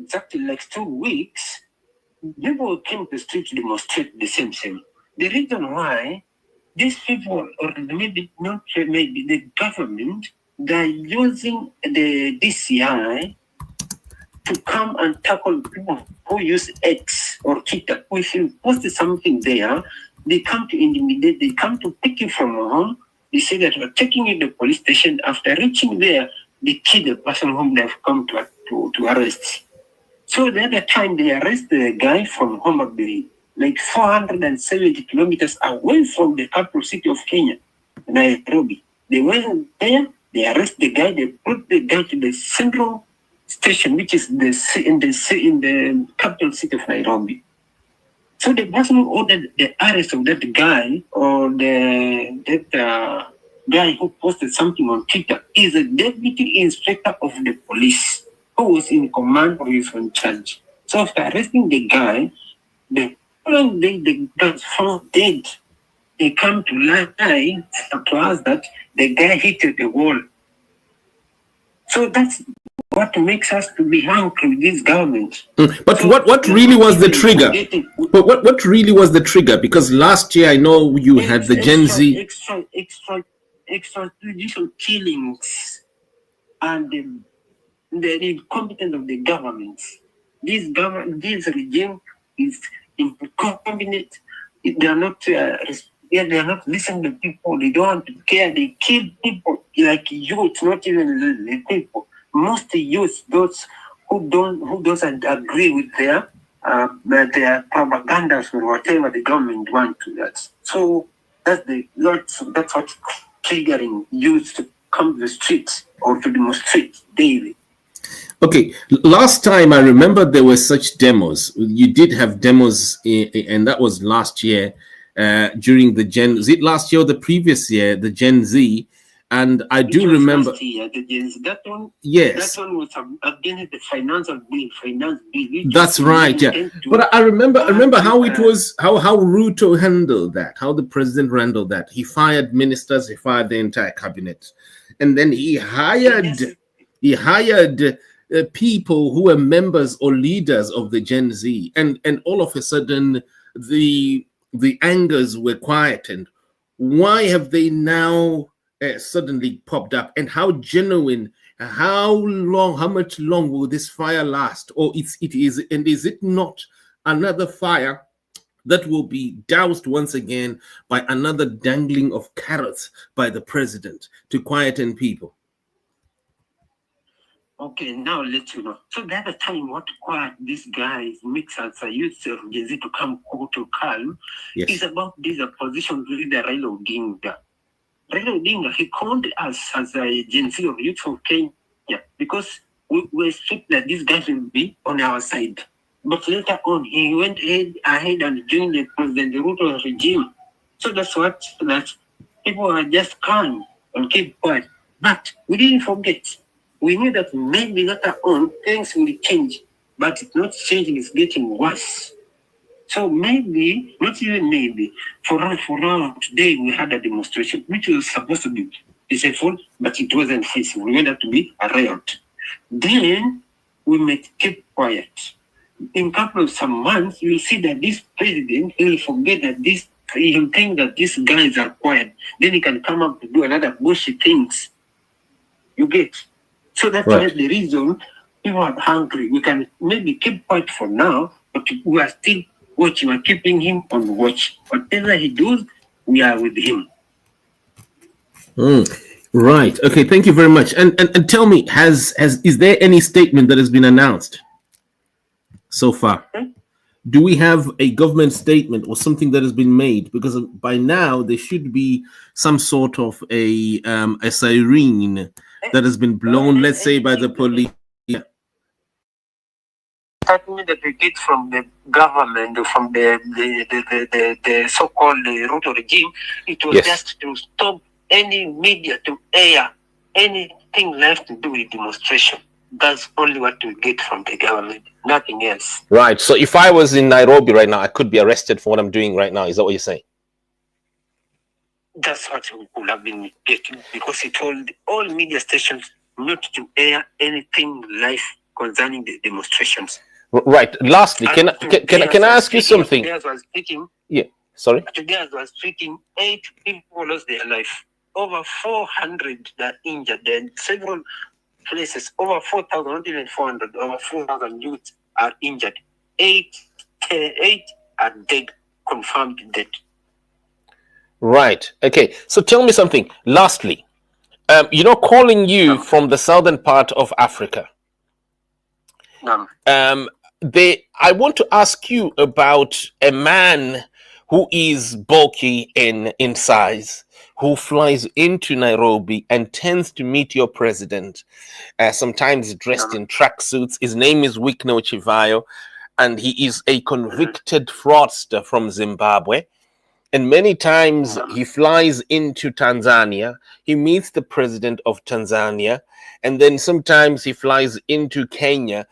exactly like 2 weeks, people came to the street to demonstrate the same thing. The reason why these people, or maybe not, maybe the government, they're using the DCI to come and tackle people who use X or Twitter. If you post something there, they come to intimidate, they come to take you from home. They say that we're taking you to the police station. After reaching there, they kill the person whom they've come to arrest. So the other time they arrest the guy from Homa Bay, like 470 kilometers away from the capital city of Kenya, Nairobi. They went there, they arrest the guy, they put the guy to the central station, which is in the capital city of Nairobi. So the person who ordered the arrest of that guy, or that guy who posted something on Twitter, is a deputy inspector of the police who was in command or is in charge. So after arresting the guy, the following day the guy was found dead. They come to lie to us that the guy hit the wall. So that's what makes us to be angry with this government. But so what really was the trigger? But what really was the trigger? Because last year I know you had the Gen Z extrajudicial killings and the incompetence of the government. This regime is incompetent. They are not. They are not listening to people. They don't want to care. They kill people like youth, not even the people. Most youth, those who doesn't agree with their propagandas or whatever the government wants to that. So that's what's triggering youth to come to the streets or to demonstrate daily. Okay, last time I remember there were such demos. You did have demos, and that was last year during the Gen Z. Last year or the previous year, the Gen Z. And I do remember. Last year, the Gen Z, that one. Yes. That one was against the finance bill. That's right. Yeah. But I remember how it was, how Ruto handled that, how the president handled that. He fired ministers, he fired the entire cabinet, and then he hired. He hired people who were members or leaders of the Gen Z, and all of a sudden the angers were quietened. Why have they now suddenly popped up? And how genuine? How much long will this fire last? Or is it not another fire that will be doused once again by another dangling of carrots by the president to quieten people? Okay, now I'll let you know. So the other time, what quiet these guys makes us a youth of Gen Z to come to calm is about this opposition leader Raila Odinga. Raila Odinga, he called us as a Gen Z of youth of Kenya because we expect that these guys will be on our side. But later on, he went ahead and joined the President Ruto'S regime. So that's what that people are just calm and keep quiet. But we didn't forget. We knew that maybe later on things will change, but it's not changing, it's getting worse. So maybe, not even maybe, for now, today we had a demonstration, which was supposed to be peaceful, but it wasn't peaceful. We wanted to be a riot. Then we might keep quiet. In a couple of some months, you'll see that this president, he will forget that he'll think that these guys are quiet. Then he can come up to do another bullshit things. You get? So that's right. The reason people are hungry. We can maybe keep quiet for now, but we are still watching. We're keeping him on watch. Whatever he does, we are with him. Right. Okay. Thank you very much. And tell me, is there any statement that has been announced so far? Okay. Do we have a government statement or something that has been made? Because by now there should be some sort of a siren that has been blown, let's say, by the police. Statement that we get from the government, from the so-called Ruto regime, it was just to stop any media to air anything left to do with demonstration. That's only what we get from the government, nothing else. Right. So if I was in Nairobi right now, I could be arrested for what I'm doing right now. Is that what you're saying? That's what we could have been getting, because he told all media stations not to air anything live concerning the demonstrations. Right. Lastly, can I ask you something? Today I was speaking. Yeah. Sorry. Today I was speaking. 8 people lost their life. Over 400 that injured. And several places. Over 4,000, not even 400. Over 4,000 youths are injured. Eight are dead, confirmed dead. Right. Okay. So tell me something. Lastly, calling you from the southern part of Africa. I want to ask you about a man who is bulky in size, who flies into Nairobi and tends to meet your president, sometimes dressed in tracksuits. His name is Wikno Chivayo, and he is a convicted fraudster from Zimbabwe. And many times he flies into Tanzania, he meets the president of Tanzania, and then sometimes he flies into Kenya.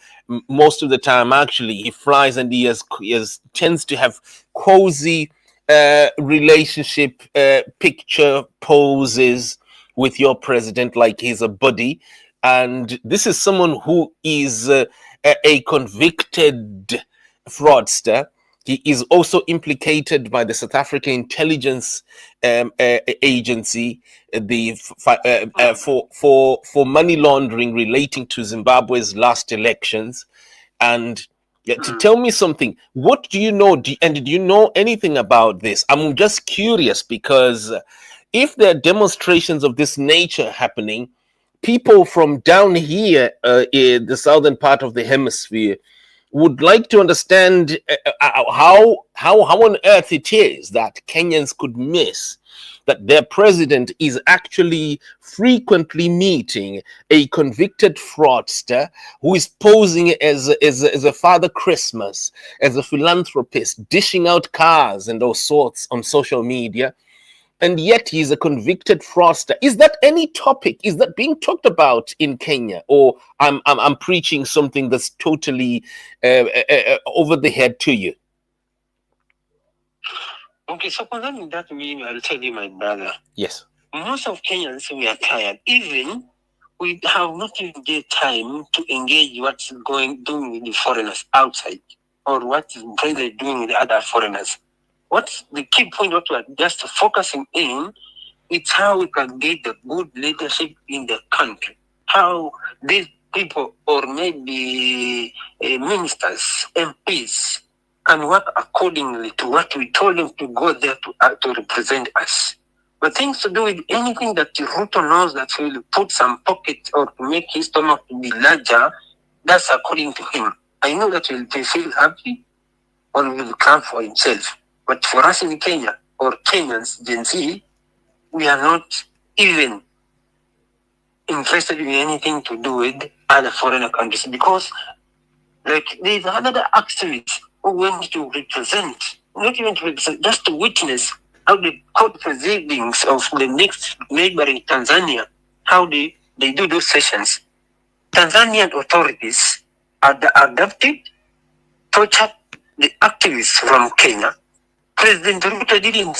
Most of the time, actually, he flies and he tends to have cozy relationship picture poses with your president, like he's a buddy. And this is someone who is a convicted fraudster. He is also implicated by the South African Intelligence Agency, for money laundering relating to Zimbabwe's last elections. And to tell me something, what do you know? Do you know anything about this? I'm just curious, because if there are demonstrations of this nature happening, people from down here in the southern part of the hemisphere would like to understand how on earth it is that Kenyans could miss that their president is actually frequently meeting a convicted fraudster who is posing as a Father Christmas, as a philanthropist, dishing out cars and all sorts on social media. And yet he's a convicted fraudster. Is that any topic? Is that being talked about in Kenya? Or I'm preaching something that's totally over the head to you? Okay, so concerning that, I'll tell you, my brother. Yes. Most of Kenyans, we are tired. Even we have not even get time to engage what's doing with the foreigners outside, or what is president doing with the other foreigners. What's the key point? What we are just focusing in, it's how we can get the good leadership in the country. How these people, or maybe ministers, MPs, can work accordingly to what we told them to go there to represent us. But things to do with anything that Ruto knows that will put some pocket or to make his stomach to be larger, that's according to him. I know that will feel happy or will come for himself. But for us in Kenya, or Kenyans, Gen Z, we are not even interested in anything to do with other foreign countries, because like there's another activist who went to represent, not even to represent, just to witness how the court proceedings of the next neighboring Tanzania, how they do those sessions. Tanzanian authorities adopted, tortured the activists from Kenya. President Ruto didn't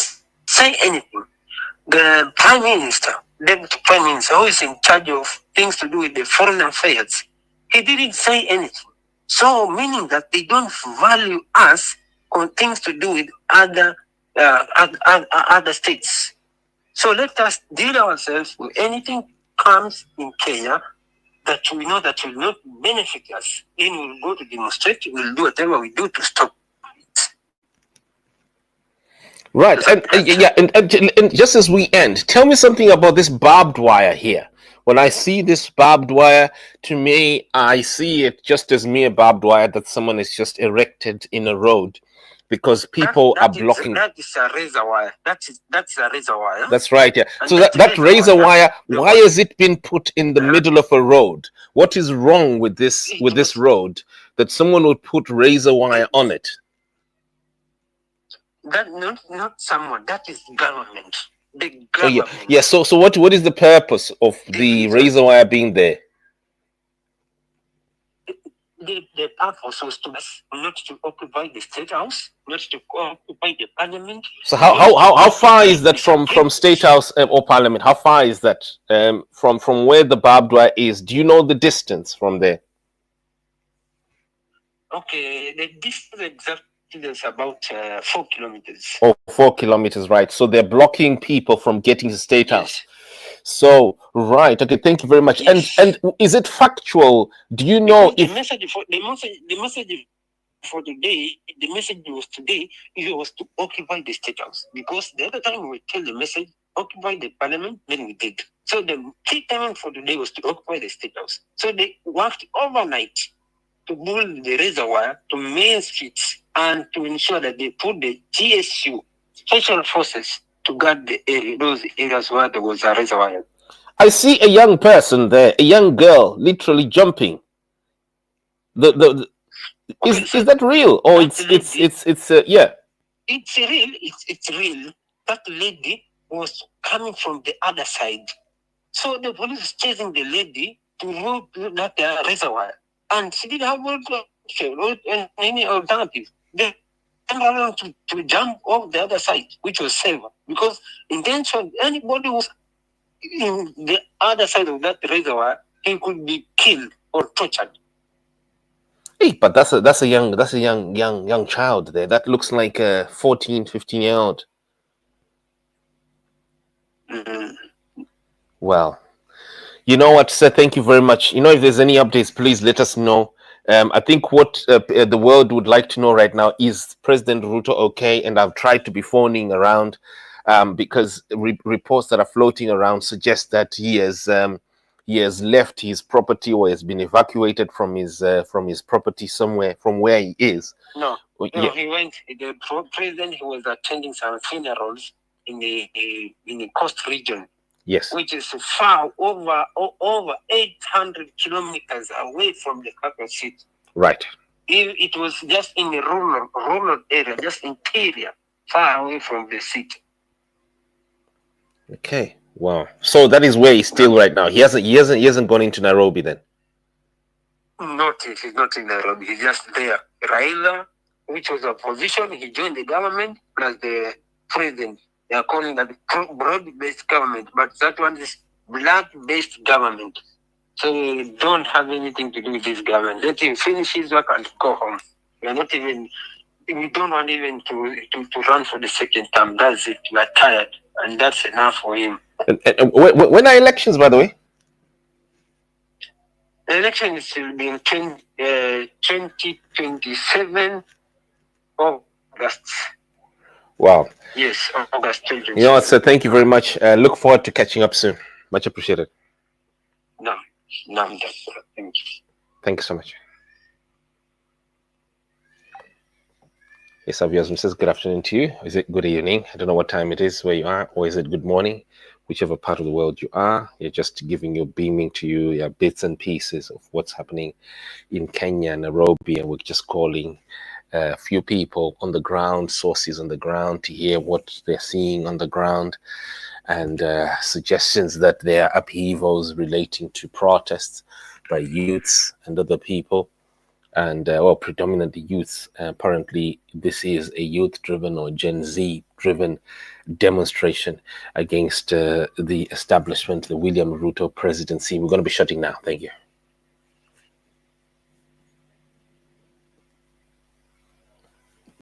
say anything. The Prime Minister, Deputy Prime Minister, who is in charge of things to do with the foreign affairs, he didn't say anything. So, meaning that they don't value us on things to do with other states. So let us deal ourselves with anything comes in Kenya that we know that will not benefit us. Then we'll go to demonstrate, we'll do whatever we do to stop. Right, and just as we end, tell me something about this barbed wire here. When I see this barbed wire, to me, I see it just as mere barbed wire that someone has just erected in a road, because people are blocking. That is a razor wire. That's a razor wire. That's right, yeah. And so that razor wire, why has it been put in the middle of a road? What is wrong with this road that someone would put razor wire on it? That not someone. That is government. The government. Oh, yeah. So what is the purpose of the razor wire being there? The purpose was not to occupy the state house, not to occupy the parliament. So how far is that from state house or parliament? How far is that from where the barbed wire is? Do you know the distance from there? Okay, the distance exactly is about 4 kilometers. Oh, 4 kilometers, right? So they're blocking people from getting to State House. Yes. So, right. Okay, thank you very much. Yes. And is it factual? Do you know Because if the message for today, the message was today, it was to occupy the State House. Because the other time we tell the message, occupy the parliament, then we did. So the key time for today was to occupy the State House. So they worked overnight to build the reservoir to main streets and to ensure that they put the GSU, special forces, to guard the area, those areas where there was a reservoir. I see a young person there, a young girl, literally jumping. The Okay, is that real or that it's yeah? It's real. It's real. That lady was coming from the other side, so the police was chasing the lady to route that reservoir, and she didn't have any alternative. They allowed to jump off the other side, which was safer because intention anybody was in the other side of that reservoir, he could be killed or tortured. Hey, but that's a young child there. That looks like a 14, 15-year-old. Well, you know what, sir? Thank you very much. You know, if there's any updates, please let us know. I think what the world would like to know right now is President Ruto okay? And I've tried to be phoning around because reports that are floating around suggest that he has left his property or has been evacuated from his property somewhere from where he is. No, he went. The president, he was attending some funerals in the coast region. Yes, which is far over 800 kilometers away from the capital city. Right. It was just in the rural area, just interior, far away from the city. Okay. Wow. So that is where he's still right now. He hasn't gone into Nairobi then. He's not in Nairobi. He's just there. Raila, which was opposition, he joined the government plus the president. They are calling that broad-based government, but that one is black-based government. So we don't have anything to do with this government. Let him finish his work and go home. We don't want even to run for the second term. That's it. We're tired, and that's enough for him. And when are elections, by the way? The election is in 2027 August. Wow. Yes, August 2027. You know what, sir? Thank you very much. Look forward to catching up soon. Much appreciated. No, thank you. Thank you so much. Yes, Abiosm says good afternoon to you. Is it good evening? I don't know what time it is where you are, or is it good morning? Whichever part of the world you are, you're just giving you, beaming to you, your bits and pieces of what's happening in Kenya, Nairobi, and we're just calling a few people on the ground, sources on the ground, to hear what they're seeing on the ground, and suggestions that there are upheavals relating to protests by youths and other people, and predominantly youth. Apparently, this is a youth-driven or Gen Z-driven demonstration against the establishment, the William Ruto presidency. We're going to be shutting now. Thank you.